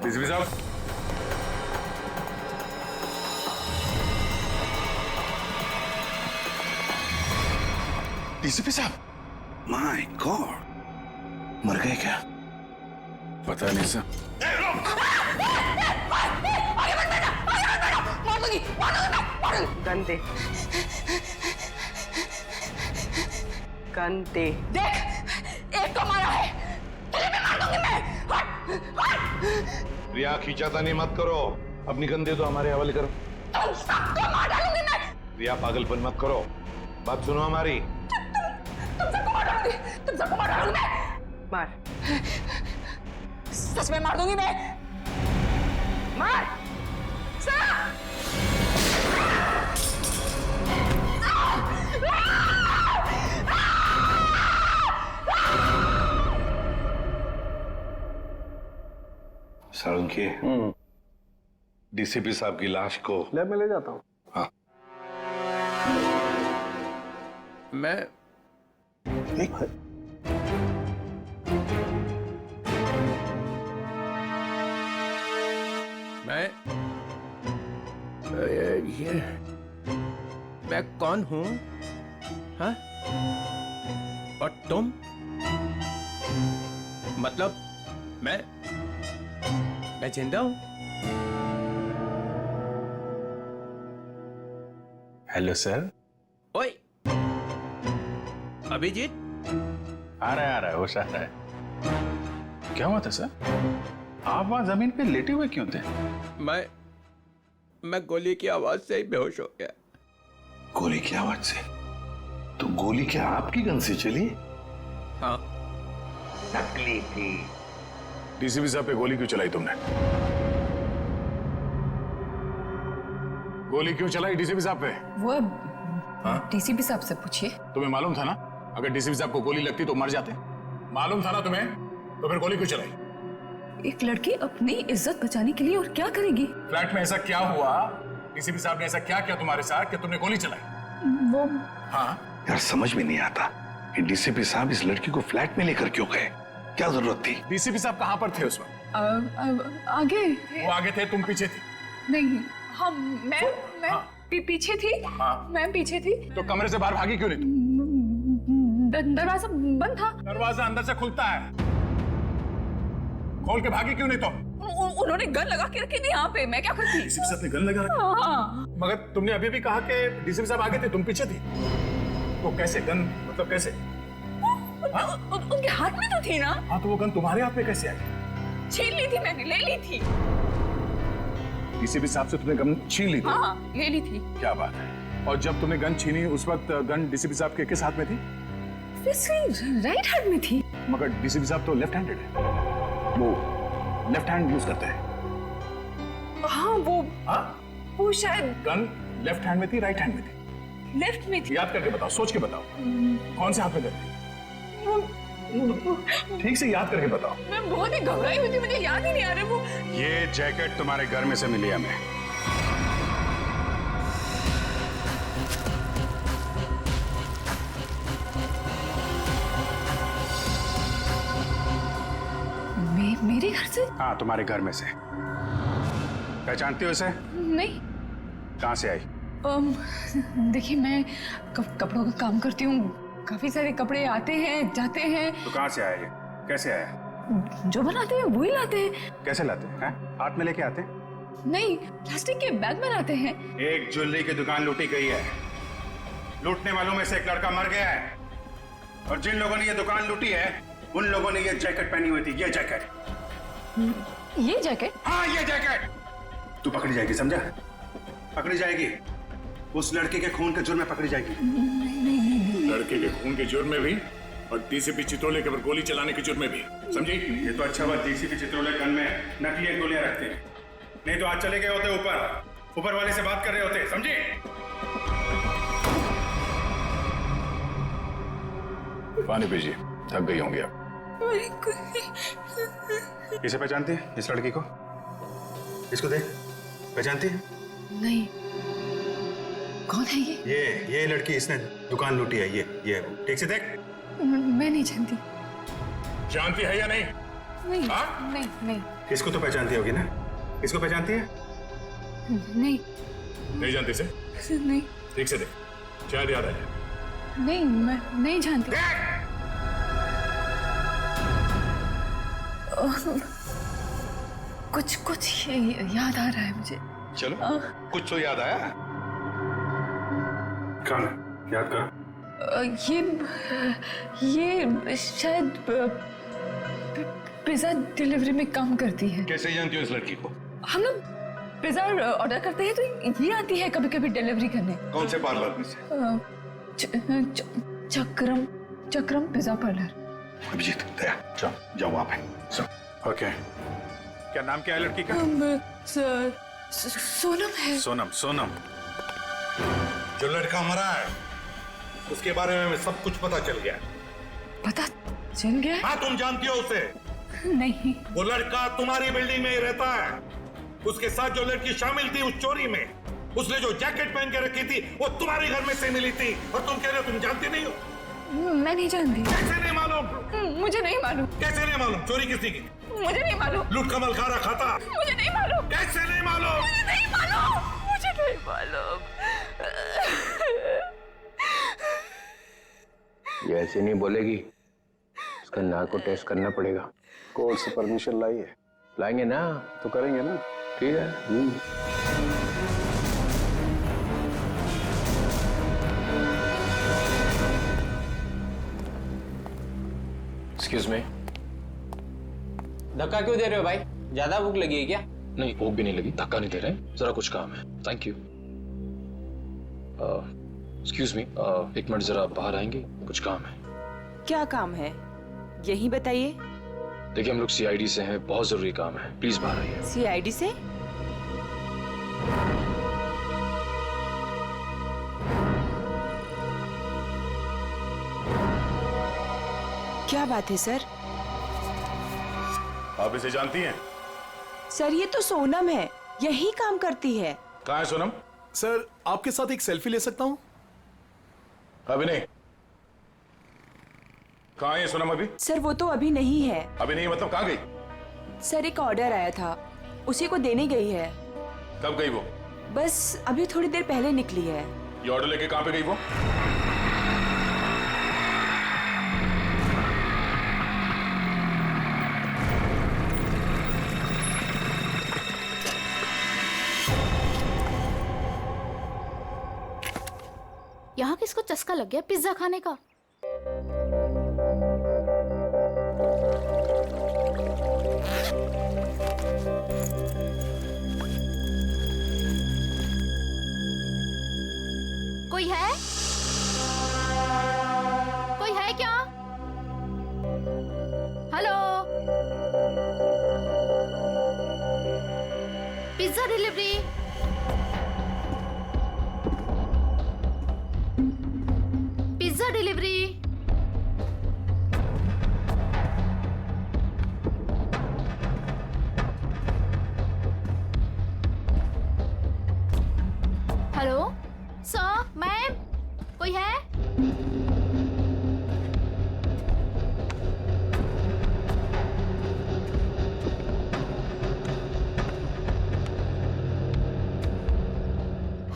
DCP साहब, DCP साहब, my God, मर गए क्या? पता नहीं सर। गंदे गंदे देख, एक तो मारा है, तुझे भी मार दूंगी मैं। प्रिया, खींचातानी मत करो, अपनी गंदे तो हमारे हवाले करो। तुम सबको मार डालूंगी मैं। प्रिया, पागलपन मत करो, बात सुनो हमारी। तुम सबको मार डालूंगी, तुम सबको मार डालूंगी मैं। मार सच में मार दूंगी मैं। मार साळुंखे, डीसीपी साहब की लाश को लैब में ले जाता हूँ। हाँ, मैं ये मैं कौन हूँ? हाँ? और तुम? मतलब मैं जिंदा हूँ? Hello sir. ओए, अभिजीत? आ रहा है, होश आ रहा है। क्या हुआ था सर? आप वहां जमीन पे लेटे हुए क्यों थे? मैं गोली की आवाज से ही बेहोश हो गया। गोली की आवाज से? तो गोली क्या आपकी गन से चली? हाँ। नकली थी। डीसीपी साहब पे गोली क्यों चलाई तुमने? गोली क्यों चलाई डीसीपी साहब पे? वो डीसीपी साहब से पूछिए। तुम्हें मालूम था ना, अगर डीसीपी साहब को गोली लगती तो मर जाते? मालूम था ना तुम्हें, तो फिर गोली क्यों चलाई? एक लड़की अपनी इज्जत बचाने के लिए और क्या करेगी? फ्लैट में ऐसा क्या हुआ? डीसीपी साहब ने ऐसा क्या किया तुम्हारे साथ कि तुमने गोली चलाई? वो हाँ, यार समझ में नहीं आता कि डीसीपी साहब इस लड़की को फ्लैट में लेकर क्यों गए? क्या जरूरत थी? डीसीपी साहब कहाँ पर थे उस वक्त? आगे वो आगे थे, तुम पीछे थी? नहीं, हम मैं पीछे थी। हाँ। मैं पीछे थी। तो कमरे से बाहर भागी क्यों नहीं तुम? दरवाजा बंद था। दरवाजा अंदर से खुलता है, खोल के भागी क्यों नहीं तुम? उन्होंने गन लगा के रखी थी यहाँ पे, मैं क्या करती? डीसीपी साहब ने गन लगा रखी? हाँ। मगर तुमने अभी भी कहा कि डीसीपी साहब आगे थे, तुम पीछे थी, तो कैसे गन, मतलब कैसे? उनके हाथ में तो थी ना। हाँ, तो वो गन तुम्हारे हाथ में कैसे आई? छीन ली थी मैंने, ले ली थी। डीसीपी साहब से तुमने गन छीन ली थी? हाँ, ले ली थी। क्या बात है। और जब तुमने गन छीनी उस वक्त गन डीसीपी साहब के किस हाथ में थी? राइट हैंड में थी। मगर डीसीपी साहब तो लेफ्ट हैंडेड है, वो लेफ्ट हैंड यूज करते हैं। हाँ, वो शायद गन लेफ्ट हैंड में थी, राइट हैंड में थी? लेफ्ट में थी। याद करके बताओ, सोच के बताओ, कौन से हाथ में गन थी? ठीक से याद करके बताओ। मैं बहुत ही घबराई हुई थी, मुझे याद ही नहीं आ रहा वो। ये जैकेट तुम्हारे घर में से मिली हमें। मेरे घर से? हाँ, तुम्हारे घर में से। पहचानती हो इसे? नहीं। कहाँ से आई? देखिए, मैं कपड़ों का काम करती हूँ, काफी सारे कपड़े आते हैं जाते हैं। तो कहाँ से आया ये? कैसे आया? जो बनाते हैं वही लाते हैं। कैसे लाते हैं? हाथ में लेके आते हैं? नहीं, प्लास्टिक के बैग में लाते हैं। एक ज्वेलरी की दुकान लूटी गई है, लूटने वालों में से एक लड़का मर गया है, और जिन लोगों ने ये दुकान लूटी है उन लोगों ने ये जैकेट पहनी हुई थी। ये जैकेट। ये जैकेट? हाँ, ये जैकेट। तू पकड़ी जाएगी, समझा? पकड़ी जाएगी, उस लड़के के खून के जुर्म में पकड़ी जाएगी। लड़के के खून के जुर्म में भी, और डीसीपी चित्रोले के ऊपर गोली चलाने के जुर्म में भी, समझी? ये तो अच्छा बात डीसीपी चित्रोले गन में नकली गोलियां रखते हैं, नहीं तो आज चले गए होते ऊपर वाले से बात कर रहे होते, समझी? पानी पीजिए, थक गई होंगी आप। इसे पहचानती है, इस लड़की को? इसको देख, पहचानती है? नहीं। कौन है ये? ये लड़की, इसने दुकान लूटी है। ये ठीक से देख। मैं नहीं जानती। जानती है या नहीं? नहीं। हाँ? नहीं नहीं। इसको तो पहचानती होगी ना? इसको पहचानती है? नहीं नहीं जानती से? नहीं ठीक से देख, शायद याद आ जाए। नहीं, मैं नहीं जानती। कुछ कुछ याद आ रहा है मुझे। चलो कुछ तो याद आया। कौन है? याद करो। ये शायद पिज्जा डिलीवरी में काम करती है। कैसे जानती हो इस लड़की को? हम लोग पिज्जा ऑर्डर करते हैं तो ये आती है कभी कभी डिलीवरी करने। कौन से पार्लर में से? चक्रम पिज्जा पार्लर। अभिजीत, दया, जाओ जाओ वहां पे। ओके, क्या नाम क्या है लड़की का? सोनम है। सोनम। सोनम, जो लड़का मरा है उसके बारे में सब कुछ पता चल गया। पता चल गया? हाँ, तुम जानती हो उसे? नहीं। वो लड़का तुम्हारी बिल्डिंग में ही रहता है। उसके साथ जो लड़की शामिल थी उस चोरी में, उसने जो जैकेट पहन के रखी थी वो तुम्हारे घर में से मिली थी, और तुम कह रहे हो तुम जानती नहीं हो? मैं नहीं जानती। कैसे नहीं मालूम? मुझे नहीं मालूम। कैसे नहीं मालूम? चोरी किसने की? मुझे नहीं मालूम। लूट का मलखारा खाता? मुझे नहीं मालूम। कैसे नहीं मालूम? मुझे नहीं मालूम। मुझे नहीं मालूम। ये ऐसे नहीं बोलेगी, इसका नाक को टेस्ट करना पड़ेगा। कोर्ट से परमिशन लाई है? लाएंगे ना तो करेंगे ना। ठीक है। Excuse me. धक्का क्यों दे रहे हो भाई? ज्यादा भूख लगी है क्या? नहीं, भूख भी नहीं लगी, धक्का नहीं दे रहे, जरा कुछ काम है। Thank you. एक्सक्यूज मी, एक मिनट जरा बाहर आएंगे, कुछ काम है। क्या काम है यही बताइए। देखिए, हम लोग सीआईडी से हैं, बहुत जरूरी काम है, प्लीज बाहर आइए। सीआईडी से? क्या बात है सर? आप इसे जानती हैं? सर ये तो सोनम है, यही काम करती है। कहाँ है सोनम? सर, आपके साथ एक सेल्फी ले सकता हूं? अभी नहीं। कहाँ है सोनम अभी? सर वो तो अभी नहीं है। अभी नहीं मतलब कहाँ गई? सर एक ऑर्डर आया था, उसी को देने गई है। कब गई वो? बस अभी थोड़ी देर पहले निकली है। ये ऑर्डर लेके कहाँ पे गई वो? यहाँ किसको चस्का लग गया पिज्जा खाने का? कोई है? कोई है क्या? Hello, pizza delivery. Pizza delivery. Hello sir, ma'am, कोई है?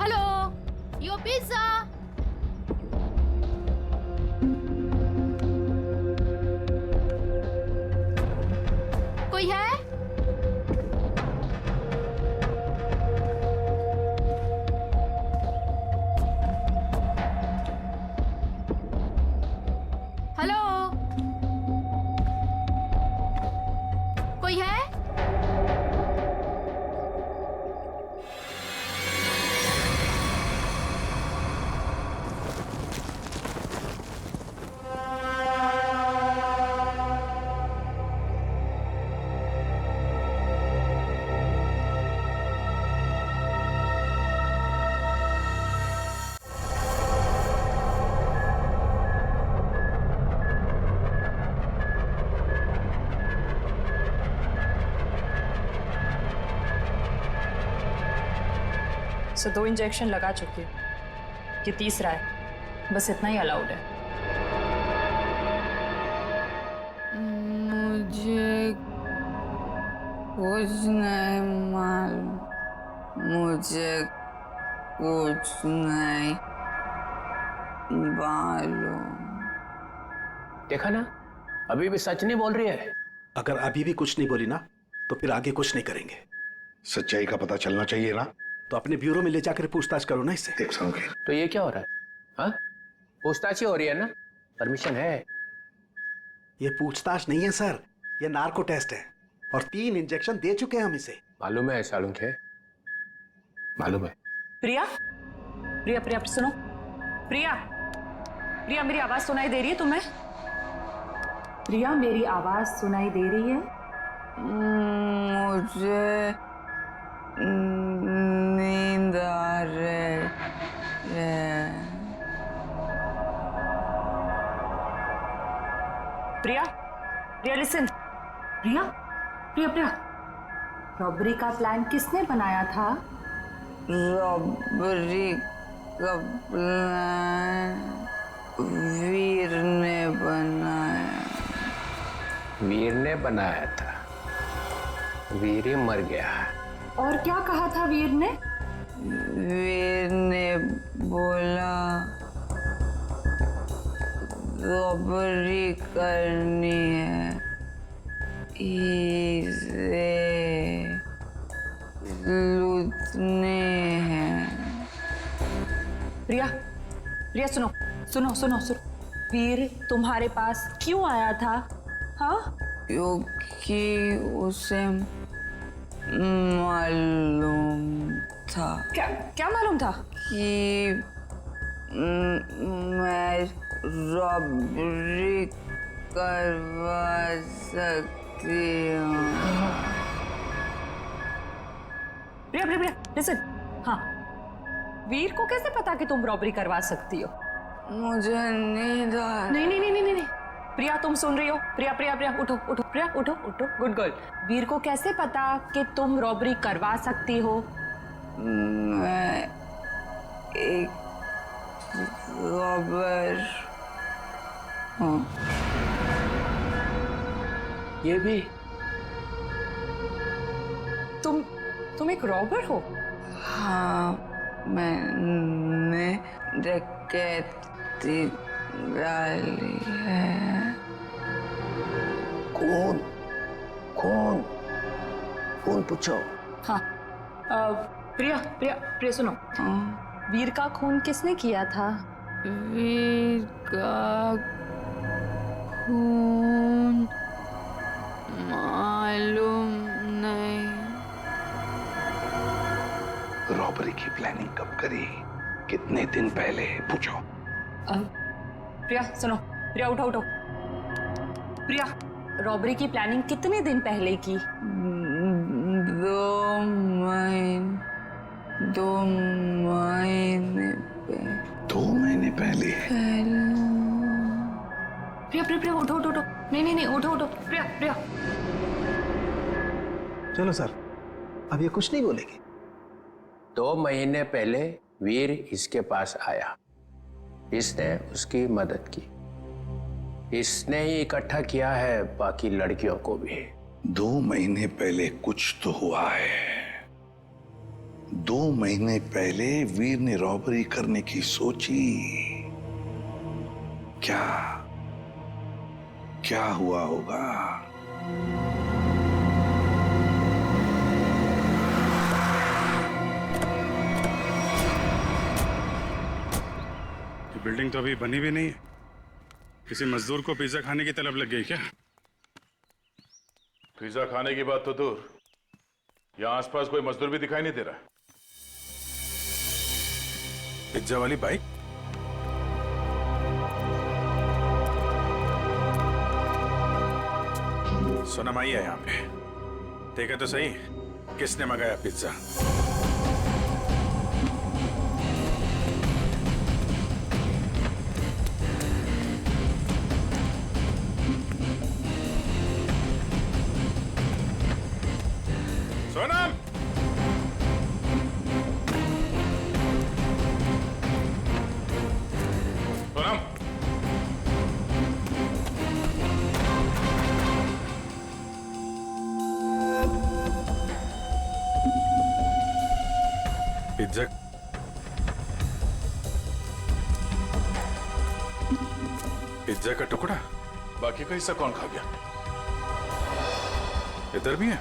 Hello, your pizza. कोई है? हेलो, कोई है? सो 2 इंजेक्शन लगा चुकी हूँ, ये तीसरा है, बस इतना ही अलाउड है। मुझे कुछ नहीं मालूम, मुझे कुछ नहीं मालूम। देखा ना, अभी भी सच नहीं बोल रही है। अगर अभी भी कुछ नहीं बोली ना तो फिर आगे कुछ नहीं करेंगे। सच्चाई का पता चलना चाहिए ना। तो अपने ब्यूरो में ले जाकर पूछताछ करो ना इससे। देख समझे, तो ये क्या हो रहा है? हाँ, पूछताछ ही हो रही है ना, परमिशन है। ये पूछताछ नहीं है सर, ये नार्को टेस्ट है और 3 इंजेक्शन दे चुके हैं हम इसे। मालूम है सालुंखे, मालूम है। प्रिया, प्रिया, प्रिया सुनो। प्रिया, प्रिया मेरी आवाज सुनाई दे रही है तुम्हें? प्रिया मेरी आवाज सुनाई दे रही है? मुझे नींद आ रही है। प्रिया, प्रिया लिसन। प्रिया, प्रिया, प्रिया, रॉबरी का प्लान किसने बनाया था? रॉबरी का प्लान वीर ने बनाया। वीर ने बनाया था, वीर ही मर गया। और क्या कहा था वीर ने? वीर ने बोला रॉबरी करनी है, इसे लूटने हैं। प्रिया, प्रिया सुनो, सुनो, सुनो, सुनो। वीर तुम्हारे पास क्यों आया था? हाँ, क्योंकि उसे मालूम था क्या क्या मालूम था? कि मैं रॉबरी करवा सकती हूँ। प्रिया, प्रिया, प्रिया लिसन। हाँ, वीर को कैसे पता कि तुम रॉबरी करवा सकती हो? मुझे नींद आ नहीं, नहीं, नहीं, नहीं, नहीं, नहीं। प्रिया तुम सुन रही हो? प्रिया, प्रिया, प्रिया उठो, उठो, प्रिया उठो, उठो, गुड गर्ल। वीर को कैसे पता कि तुम रॉबरी करवा सकती हो? मैं एक रॉबर हूँ। ये भी तुम एक रॉबर हो? हाँ, मैंने डकैती डाली है। कौन कौन कौन पूछो? हाँ, प्रिया, प्रिया, प्रिया सुनो। वीर का खून किसने किया था? वीर का खून मालूम नहीं। रॉबरी की प्लानिंग कब करी, कितने दिन पहले, पूछो। प्रिया सुनो, प्रिया उठो, उठो। प्रिया, रॉबरी की प्लानिंग कितने दिन पहले की? 2 महीने 2 महीने पहले। प्रिया, प्रिया, प्रिया उठो, उठो, उठो। नहीं, नहीं, नहीं, उठो, उठो। प्रिया, प्रिया। चलो सर, अब ये कुछ नहीं बोलेगी। 2 महीने पहले वीर इसके पास आया, इसने उसकी मदद की, इसने ही इकट्ठा किया है बाकी लड़कियों को भी। 2 महीने पहले कुछ तो हुआ है। 2 महीने पहले वीर ने रॉबरी करने की सोची। क्या क्या हुआ होगा? बिल्डिंग तो अभी बनी भी नहीं है। किसी मजदूर को पिज्जा खाने की तलब लग गई क्या? पिज्जा खाने की बात तो दूर, यहाँ आसपास कोई मजदूर भी दिखाई नहीं दे रहा। पिज्जा वाली बाइक? सोनम आई है यहाँ पे, देखा तो सही किसने मंगाया pizza. Sonam, Sonam, pizza pizza का टुकड़ा? बाकी का हिस्सा कौन खा गया? इधर भी है?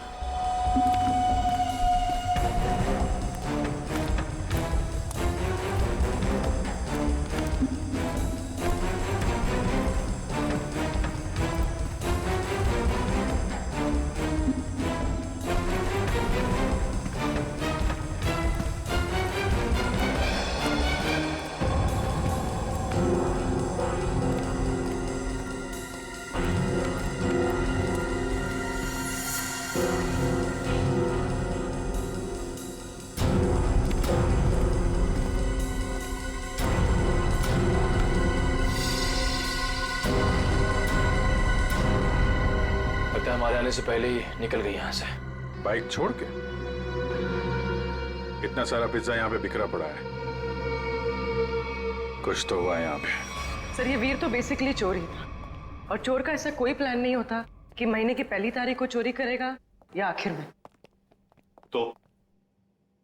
हमारे आने से पहले ही निकल गई यहाँ से। बाइक छोड़ के? इतना सारा पिज्जा यहाँ पे बिखरा पड़ा है, कुछ तो हुआ है यहाँ पे। सर ये वीर तो बेसिकली चोर ही था, और चोर का ऐसा कोई प्लान नहीं होता कि महीने की पहली तारीख को चोरी करेगा या आखिर में। तो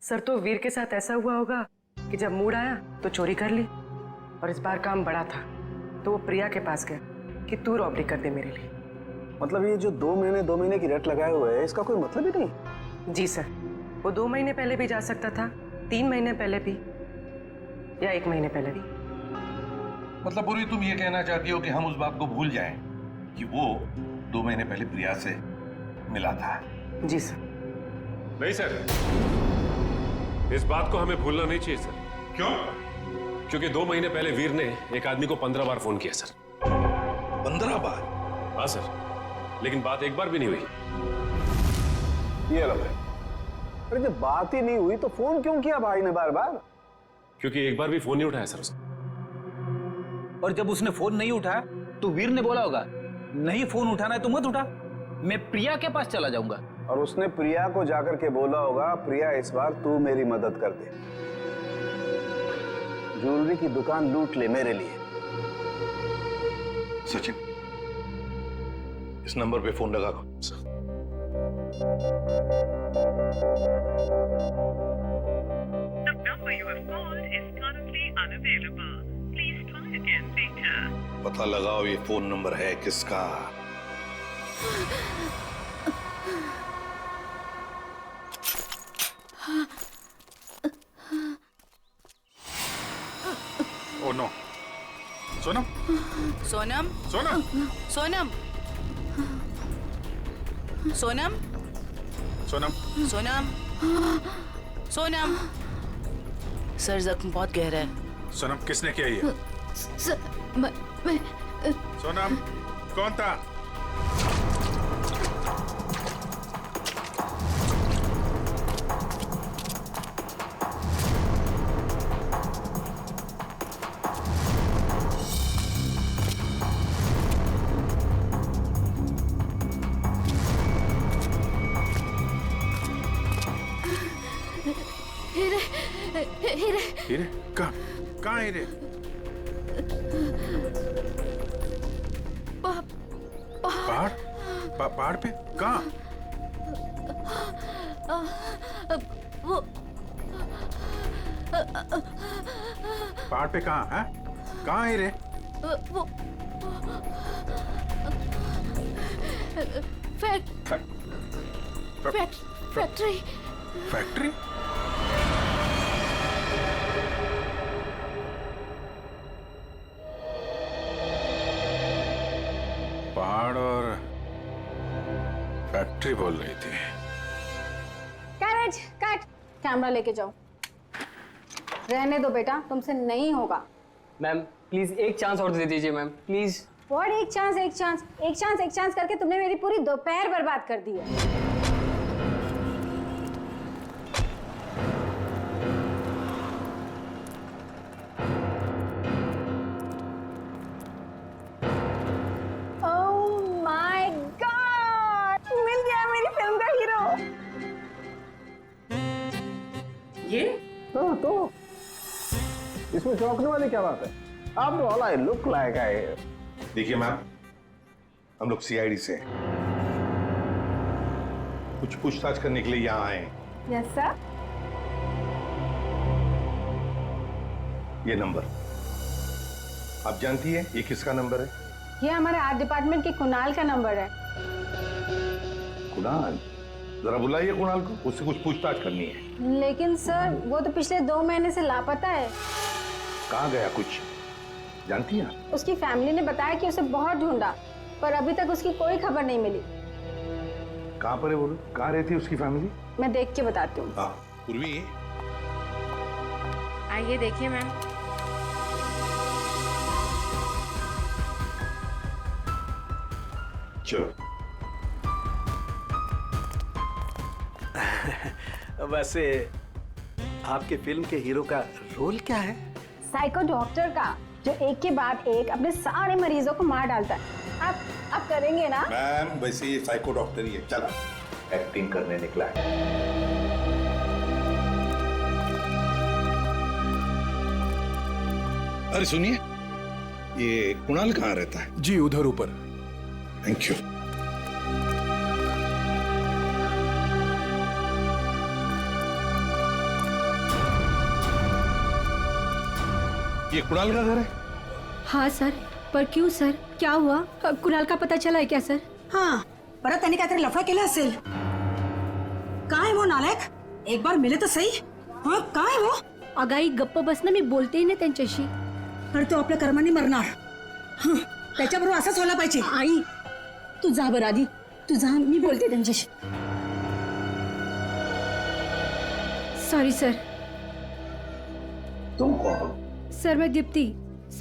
सर तो वीर के साथ ऐसा हुआ होगा कि जब मूड आया तो चोरी कर ली, और इस बार काम बड़ा था तो वो प्रिया के पास गया कि तू रॉबरी कर दे मेरे लिए। मतलब ये जो 2 महीने की रेट लगाए हुए है, इसका कोई मतलब ही नहीं? जी सर, वो 2 महीने पहले भी जा सकता था, 3 महीने पहले भी, या 1 महीने पहले भी। मतलब पूरी तुम ये कहना चाहती हो कि हम उस बात को भूल जाएं कि वो 2 महीने पहले प्रिया से मिला था? जी सर। नहीं सर, इस बात को हमें भूलना नहीं चाहिए सर। क्यों? क्योंकि 2 महीने पहले वीर ने एक आदमी को 15 बार फोन किया सर। 15 बार? हाँ सर, लेकिन बात एक बार भी नहीं हुई। ये लो भाई। अरे जब बात ही नहीं हुई तो फोन क्यों किया भाई ने बार बार? क्योंकि एक बार भी फोन नहीं उठाया सर उसने। और जब उसने फोन नहीं उठाया तो वीर ने बोला होगा नहीं फोन उठाना है तो मत उठा, मैं प्रिया के पास चला जाऊंगा। और उसने प्रिया को जाकर के बोला होगा प्रिया इस बार तू मेरी मदद कर दे, ज्वेलरी की दुकान लूट ले मेरे लिए। सचिन, इस नंबर पे फोन लगा। पता लगाओ ये फोन नंबर है किसका। Oh no, Sonam Sonam Sonam Sonam Sonam Sonam Sonam Sonam. Sir जख्म बहुत गहरा है। सोनम किसने किया ये? मैं सोनम कौन था? हीरे? कहाँ हीरे? पहाड़? पहाड़ पे कहाँ? वो पहाड़ पे कहाँ है? कहाँ हीरे? वो फैक्ट्री। फैक्ट्री? पहाड़ और फैक्ट्री बोल रही थी। कैरेज कट, कैमरा लेके जाओ। रहने दो बेटा, तुमसे नहीं होगा। मैम प्लीज एक चांस और दे दीजिए मैम, प्लीज। व्हाट एक चांस करके तुमने मेरी पूरी दोपहर बर्बाद कर दी है। ये? हाँ तो इसमें चौंकने वाली क्या बात है? आप all I look like I. देखिए मैम, हम लोग सीआईडी से कुछ पूछताछ करने के लिए यहाँ आए हैं। Yes sir. ये नंबर आप जानती है ये किसका नंबर है? ये हमारे आर्ट डिपार्टमेंट के कुणाल का नंबर है। कुणाल? जरा बुलाइए कुणाल को, उससे कुछ पूछताछ करनी है। लेकिन सर वो तो पिछले 2 महीने से लापता है। कहाँ गया कुछ जानती हैं? उसकी फैमिली ने बताया कि उसे बहुत ढूंढा पर अभी तक उसकी कोई खबर नहीं मिली। कहाँ पर है बोलो, कहाँ रहती है उसकी फैमिली? मैं देख के बताती हूँ। हाँ पूर्वी, आइए देखिए मैम। चलो। वैसे आपके फिल्म के हीरो का रोल क्या है? साइको डॉक्टर का, जो एक के बाद एक अपने सारे मरीजों को मार डालता है। आप करेंगे ना? मैम वैसे ये साइको डॉक्टर ही है, चला एक्टिंग करने निकला है। अरे सुनिए, ये कुणाल कहाँ रहता है? जी उधर ऊपर। Thank you. ये कुणाल का घर है? हाँ सर, पर क्यों सर, क्या हुआ? कुणाल का पता चला है क्या सर? हाँ, परत त्यांनी काहीतरी लफडा केला असेल। काय वो नालायक, एक बार मिले तो सही। हाँ काय वो? अगाई गप्प बस ना, मी बोलते ही नाही त्यांच्याशी। तर तो आपल्या कर्मांनी मरणार। त्याच्याबरोबर असंच व्हायला पाहिजे। आई तू जा बरं आधी, तू जा, मी बोलते त्यांच्याशी। Sorry sir. तुम कौन? सर मैं दीप्ति,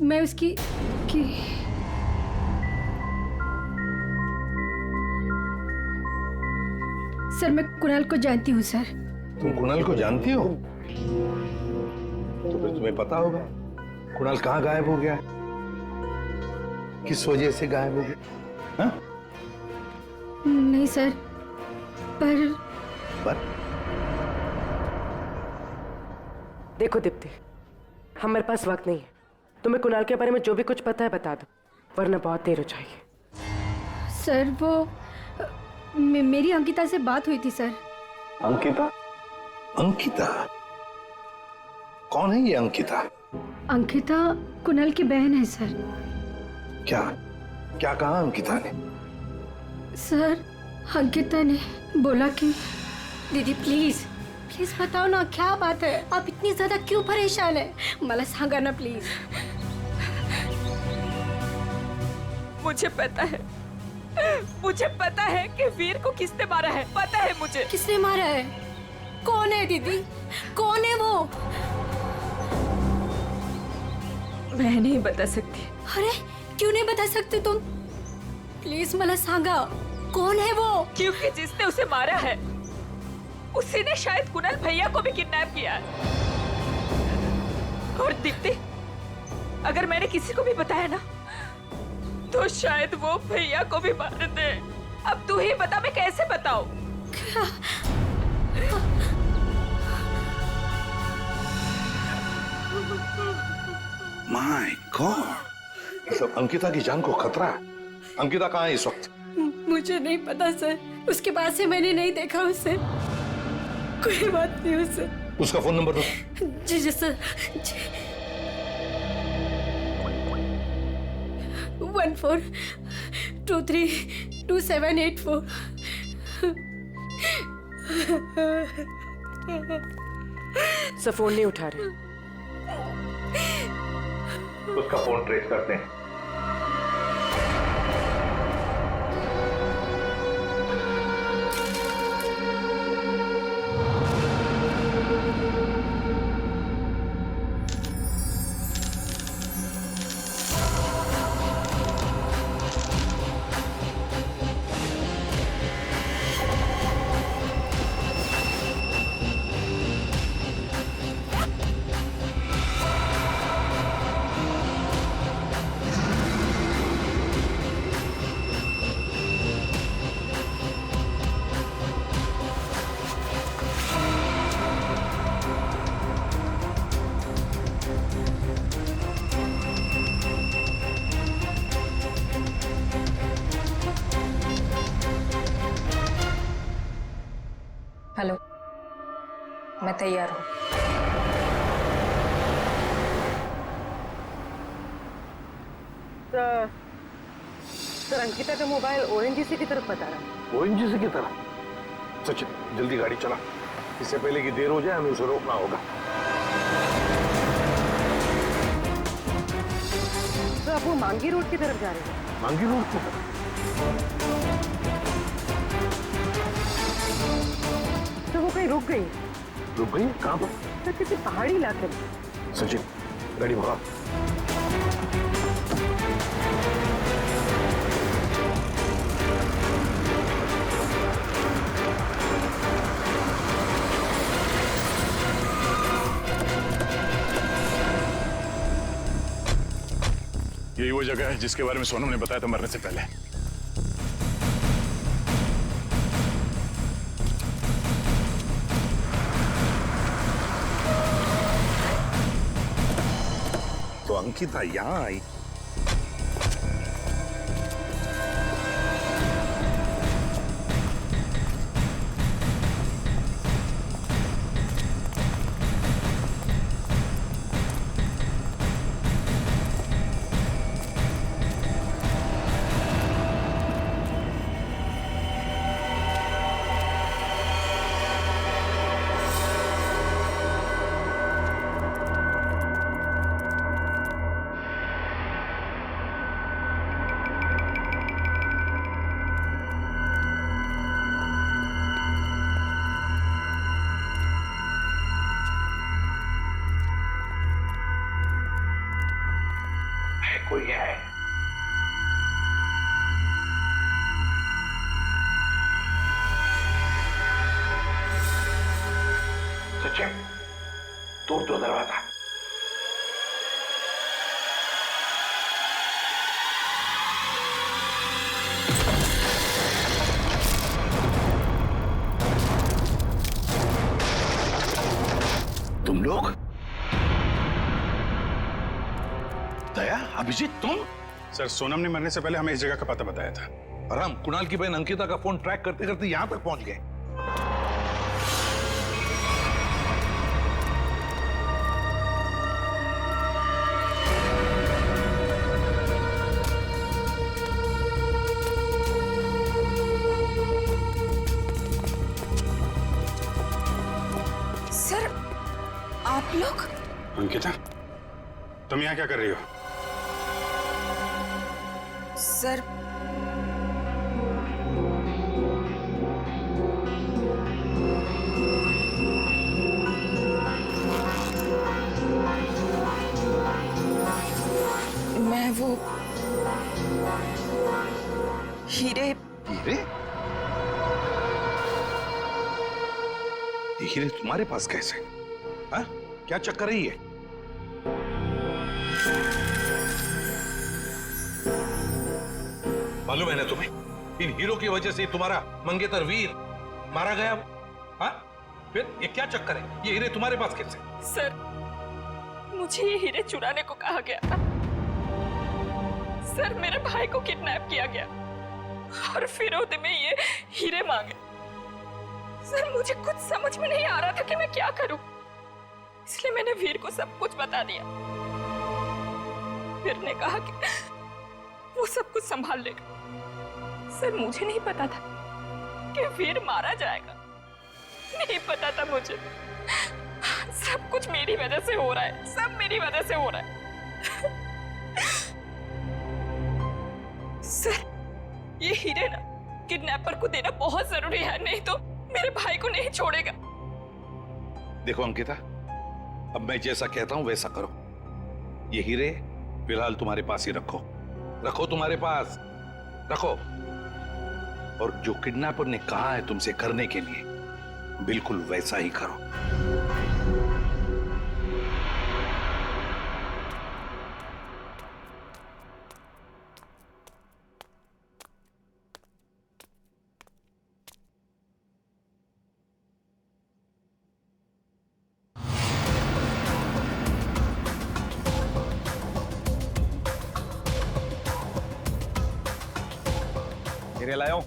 मैं उसकी सर मैं कुणाल को जानती हूँ सर। तुम कुणाल को जानती हो? तो फिर तुम्हें पता होगा कुणाल कहाँ गायब हो गया है, किस वजह से गायब हो गया? हाँ? नहीं सर, पर देखो दीप्ति, हमारे पास वक्त नहीं है। तुम्हें कुणाल के बारे में जो भी कुछ पता है बता दो, वरना बहुत देर हो जाएगी। सर वो मेरी अंकिता से बात हुई थी सर। अंकिता? अंकिता कौन है ये अंकिता? अंकिता कुणाल की बहन है सर। क्या क्या कहा अंकिता ने? सर अंकिता ने बोला कि दीदी प्लीज प्लीज बताओ ना क्या बात है, आप इतनी ज्यादा क्यों परेशान है, मला सांगा ना प्लीज। मुझे पता है कि वीर को किसने मारा है, पता है मुझे। किसने मारा है? कौन है दीदी, कौन है वो? मैं नहीं बता सकती। अरे क्यों नहीं बता सकते तुम? प्लीज मला सांगा कौन है वो? क्योंकि जिसने उसे मारा है उसी ने शायद कुणाल भैया को भी किडनैप किया है। और दीप्ति, अगर मैंने किसी को भी बताया ना तो शायद वो भैया को भी मार दे। अब तू ही बता, मैं कैसे बताऊं? माय गॉड, मतलब अंकिता की जान को खतरा है। अंकिता कहाँ है इस वक्त? मुझे नहीं पता सर, उसके बाद से मैंने नहीं देखा उसे। कोई बात नहीं उससे। उसका फोन नंबर दो। जी जी सर। 14232784। सब फोन नहीं उठा रहे। उसका फोन ट्रेस करते हैं। हेलो, मैं तैयार हूँ। सर अंकिता का मोबाइल ओएनजीसी की तरफ बता रहा है। ओएनजीसी की तरफ? सचिन जल्दी गाड़ी चला, इससे पहले कि देर हो जाए हमें उसे रोकना होगा। तो अब वो मांगी रोड की तरफ जा रहे हैं। मांगी रोड की तरफ? तो वो कहीं रुक गई? रुक गई? कहाँ पर? तो किसी पहाड़ी इलाके में। सचिन गाड़ी भगा। यही वो जगह है जिसके बारे में सोनम ने बताया था मरने से पहले। तो अंकिता यहां आई। कोई है? सचिन तोड़ दो दरवाजा। तुम लोग? दया, अभिजीत तुम? सर सोनम ने मरने से पहले हमें इस जगह का पता बताया था और हम कुणाल की बहन अंकिता का फोन ट्रैक करते करते यहां तक पहुंच गए। सर आप लोग? अंकिता तुम यहाँ क्या कर रही हो? सर मैं वो हीरे। हीरे? ये हीरे तुम्हारे पास कैसे? हाँ? क्या चक्कर है ये? मालूम है ना तुम्हें, इन हीरो की वजह से तुम्हारा मंगेतर वीर मारा गया। हाँ? फिर ये क्या चक्कर है? ये हीरे तुम्हारे पास कैसे? सर मुझे ये हीरे चुराने को कहा गया था। सर मेरे भाई को किडनैप किया गया और फिरौती में ये हीरे मांगे। सर मुझे कुछ समझ में नहीं आ रहा था कि मैं क्या करूं, इसलिए मैंने वीर को सब कुछ बता दिया। वीर ने कहा कि वो सब कुछ संभाल लेगा। सर मुझे नहीं पता था कि वीर मारा जाएगा, नहीं पता था मुझे। सब कुछ मेरी वजह से हो रहा है, सब मेरी वजह से हो रहा है। सर ये हीरे ना किडनैपर को देना बहुत जरूरी है, नहीं तो मेरे भाई को नहीं छोड़ेगा। देखो अंकिता, अब मैं जैसा कहता हूं वैसा करो। ये हीरे फिलहाल तुम्हारे पास ही रखो, रखो तुम्हारे पास रखो। और जो किडनैपर ने कहा है तुमसे करने के लिए, बिल्कुल वैसा ही करो। हीरे लाओ,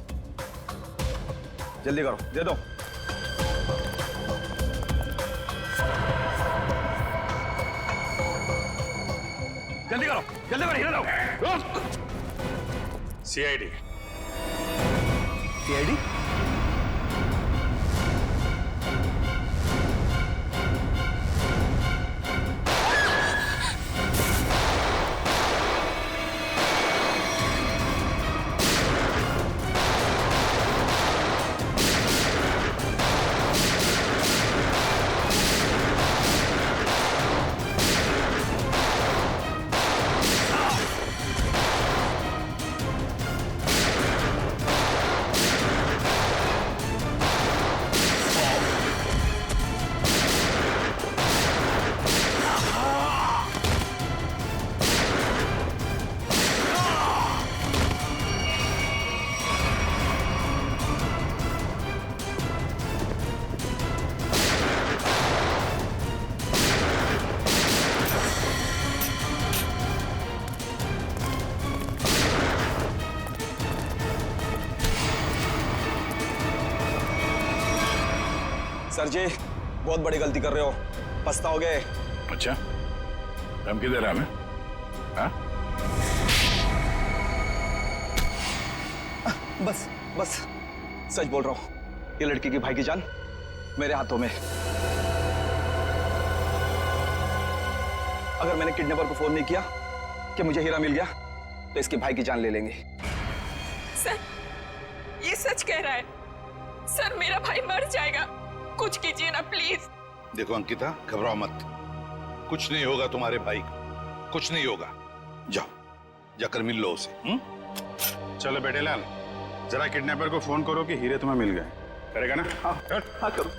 जल्दी करो, दे दो। जल्दी करो। जल्दी कर हीरा लाओ। सीआईडी। सीआईडी? सर जी बहुत बड़ी गलती कर रहे हो, पछताओगे। अच्छा, धमकी दे रहा है? हाँ? बस बस सच बोल रहा हूं, ये लड़की की भाई की जान मेरे हाथों में। अगर मैंने किडनैपर को फोन नहीं किया कि मुझे हीरा मिल गया तो इसके भाई की जान ले लेंगे। सर ये सच कह रहा है। सर मेरा भाई मर जाएगा, कुछ कीजिए ना प्लीज। देखो अंकिता, घबराओ मत, कुछ नहीं होगा तुम्हारे भाई को, कुछ नहीं होगा। जाओ जाकर मिल लो उसे। चलो बेटे लाल, जरा किडनैपर को फोन करो कि हीरे तुम्हें मिल गए। करेगा ना? हाँ करो।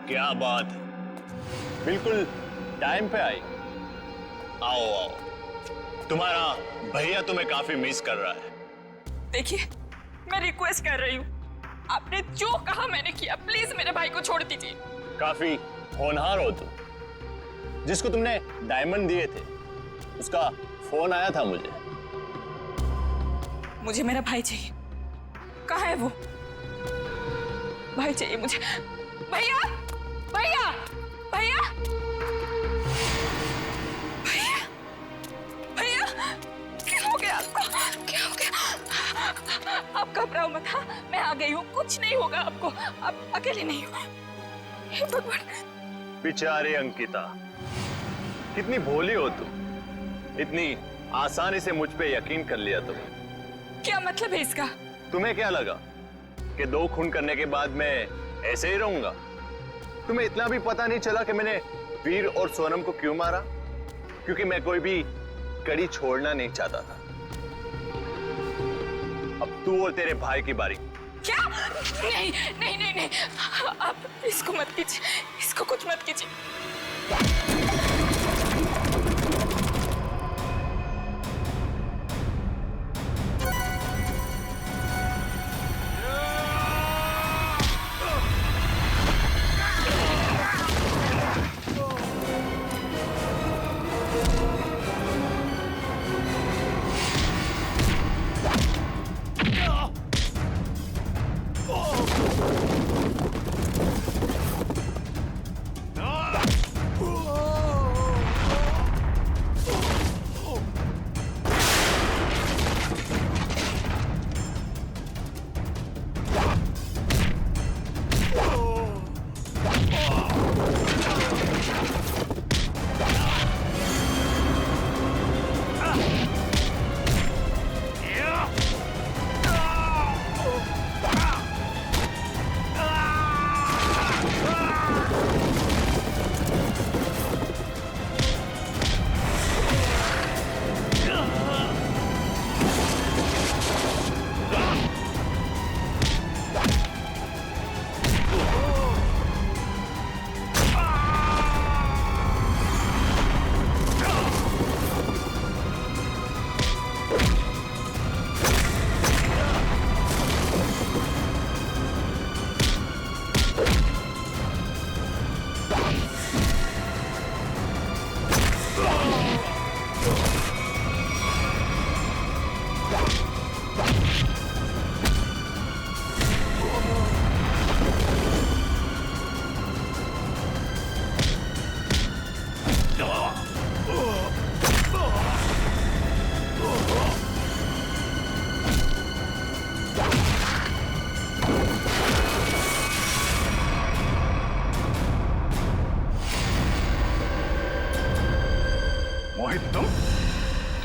क्या बात है, बिल्कुल टाइम पे आई। आओ आओ, तुम्हारा भैया तुम्हें काफी मिस कर रहा है। देखिए मैं रिक्वेस्ट कर रही हूँ, आपने जो कहा मैंने किया, प्लीज मेरे भाई को छोड़ दीजिए। काफी होनहार हो तुम। जिसको तुमने डायमंड दिए थे उसका फोन आया था मुझे। मुझे मेरा भाई चाहिए। कहाँ है वो? भाई चाहिए मुझे। भैया भैया भैया भैया भैया, क्या हो गया आपको? क्या हो गया? आप घबराओ मत। हाँ मैं आ गई हूँ, कुछ नहीं होगा आपको, आप अकेले नहीं हो। हे भगवान। बेचारी अंकिता, कितनी भोली हो तुम, इतनी आसानी से मुझ पे यकीन कर लिया तुमने। क्या मतलब है इसका? तुम्हें क्या लगा कि 2 खून करने के बाद मैं ऐसे ही रहूंगा? तुम्हें इतना भी पता नहीं चला कि मैंने वीर और सोनम को क्यों मारा? क्योंकि मैं कोई भी कड़ी छोड़ना नहीं चाहता था। अब तू और तेरे भाई की बारी। क्या? नहीं नहीं नहीं नहीं, आप इसको मत कीजिए, इसको कुछ मत कीजिए।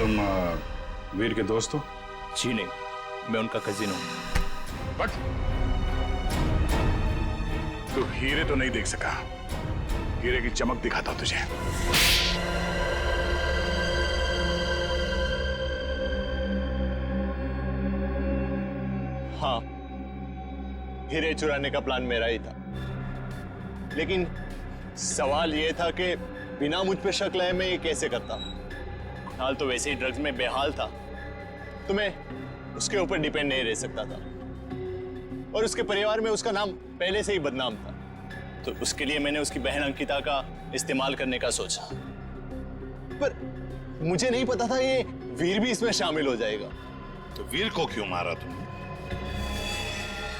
तुम वीर के दोस्त हो? जी नहीं, मैं उनका कजिन हूं। बट तू हीरे तो नहीं देख सका। हीरे की चमक दिखाता हूं तुझे। हाँ, हीरे चुराने का प्लान मेरा ही था, लेकिन सवाल यह था कि बिना मुझ पे शक लाए मैं ये कैसे करता। हाल तो वैसे ही ड्रग्स में बेहाल था, तो मैं उसके ऊपर डिपेंड नहीं रह सकता था, और उसके परिवार में उसका नाम पहले से ही बदनाम था, तो उसके लिए मैंने उसकी बहन अंकिता का इस्तेमाल करने का सोचा। पर मुझे नहीं पता था ये वीर भी इसमें शामिल हो जाएगा। तो वीर को क्यों मारा तुमने?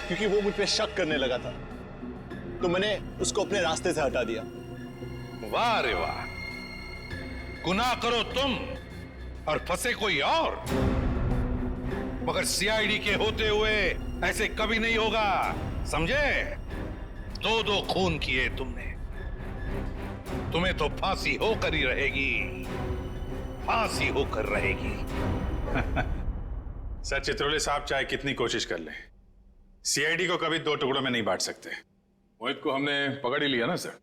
क्योंकि वो मुझ पे शक करने लगा था, तो मैंने उसको अपने रास्ते से हटा दिया। वाह रे वाह, गुनाह करो तुम और फंसे कोई और, मगर सीआईडी के होते हुए ऐसे कभी नहीं होगा, समझे? 2-2 खून किए तुमने, तुम्हें तो फांसी होकर ही रहेगी, फांसी होकर रहेगी। सर चित्रोले साहब चाहे कितनी कोशिश कर ले, सीआईडी को कभी 2 टुकड़ों में नहीं बांट सकते। मोहित को हमने पकड़ ही लिया ना सर।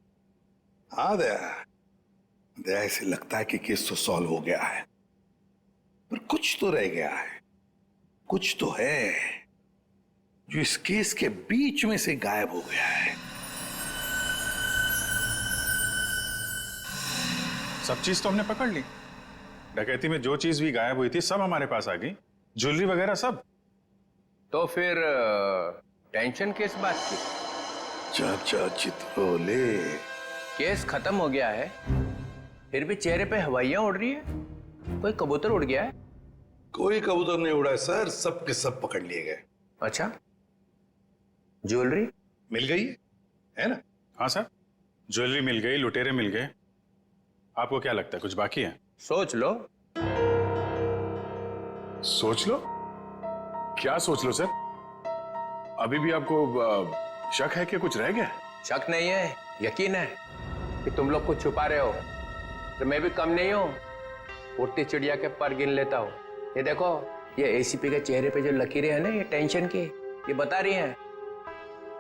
हाँ दया, ऐसे लगता है कि केस तो सॉल्व हो गया है, पर कुछ तो रह गया है, कुछ तो है जो इस केस के बीच में से गायब हो गया है। सब चीज तो हमने पकड़ ली। डकैती में जो चीज भी गायब हुई थी सब हमारे पास आ गई, ज्वेलरी वगैरह सब। तो फिर टेंशन किस बात की? चाचा चित्रोले, केस खत्म हो गया है, फिर भी चेहरे पे हवाइयां उड़ रही है। कोई कबूतर उड़ गया है? कोई कबूतर नहीं उड़ा है सर, सब के सब पकड़ लिए गए। अच्छा, ज्वेलरी मिल गई है ना? हाँ सर, ज्वेलरी मिल गई, लुटेरे मिल गए। आपको क्या लगता है कुछ बाकी है? सोच लो। सोच लो? क्या सोच लो सर? अभी भी आपको शक है कि कुछ रह गया? शक नहीं है, यकीन है कि तुम लोग कुछ छुपा रहे हो। तो मैं भी कम नहीं हूं, उड़ती चिड़िया के पर गिन लेता हूं। ये देखो, ये एसीपी के चेहरे पे जो लकीरें हैं ना, ये टेंशन की, ये बता रही हैं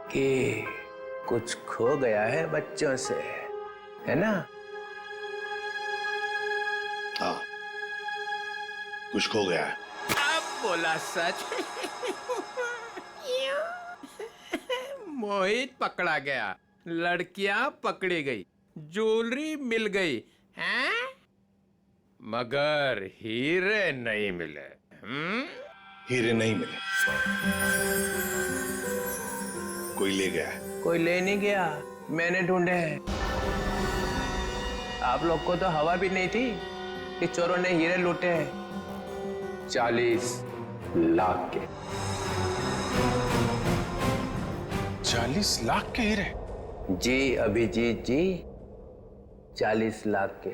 कि कुछ खो गया है बच्चों से, है ना? हाँ, कुछ खो गया है। अब बोला सच। मोहित पकड़ा गया, लड़कियां पकड़ी गई, ज्वेलरी मिल गई, हैं? मगर हीरे नहीं मिले। हीरे नहीं मिले, कोई ले गया है। कोई ले नहीं गया, मैंने ढूंढे हैं। आप लोग को तो हवा भी नहीं थी कि चोरों ने हीरे लूटे हैं 40 लाख के। 40 लाख के हीरे? जी अभिजीत जी, 40 लाख के।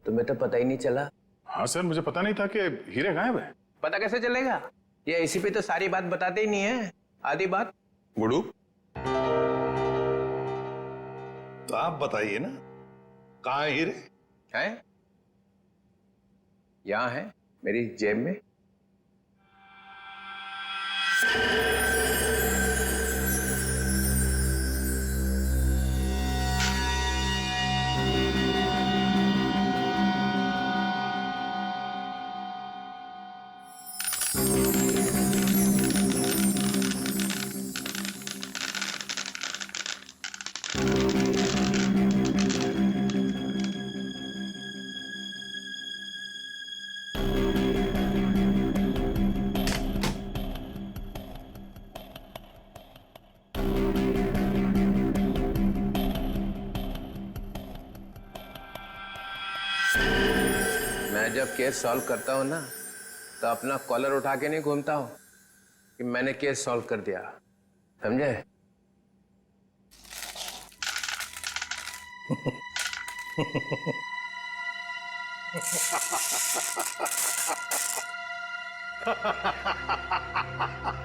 तुम्हें तो पता ही नहीं चला। हाँ सर, मुझे पता नहीं था कि हीरे गायब है। पता कैसे चलेगा? ये एसीपी तो सारी बात बताते ही नहीं है, आधी बात। गुडू, तो आप बताइए ना, कहाँ है हीरे? हैं? यहाँ है, मेरी जेब में। मैं जब केस सॉल्व करता हूं ना, तो अपना कॉलर उठा के नहीं घूमता हूं कि मैंने केस सॉल्व कर दिया, समझे?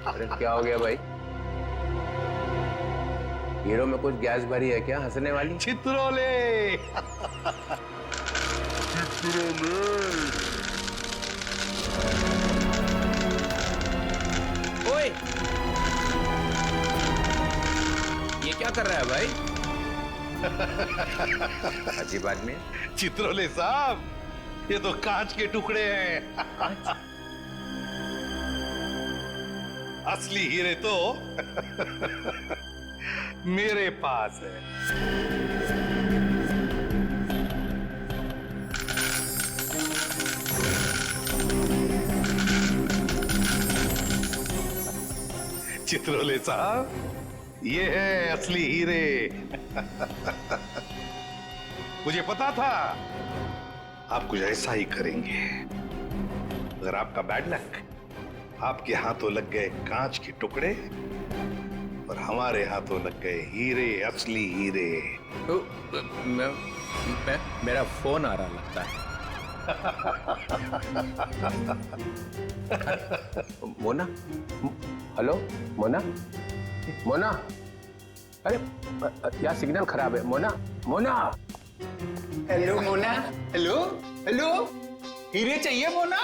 अरे क्या हो गया भाई? हीरो में कुछ गैस भरी है क्या हंसने वाली? चित्रोले। ओए, ये क्या कर रहा है भाई? अजीब आदमी। चित्रोले साहब, ये तो कांच के टुकड़े हैं। असली हीरे तो मेरे पास है। चित्रोले साहब, ये है असली हीरे। मुझे पता था आप कुछ ऐसा ही करेंगे। अगर आपका बैड लक, आपके हाथों लग गए कांच के टुकड़े और हमारे हाथों लग गए हीरे, असली हीरे। मेरा फोन आ रहा लगता है। मोना, हेलो मोना, मोना, अरे यार सिग्नल खराब है। Mona, Mona. Hello Mona. Hello hello, हीरे चाहिए मोना?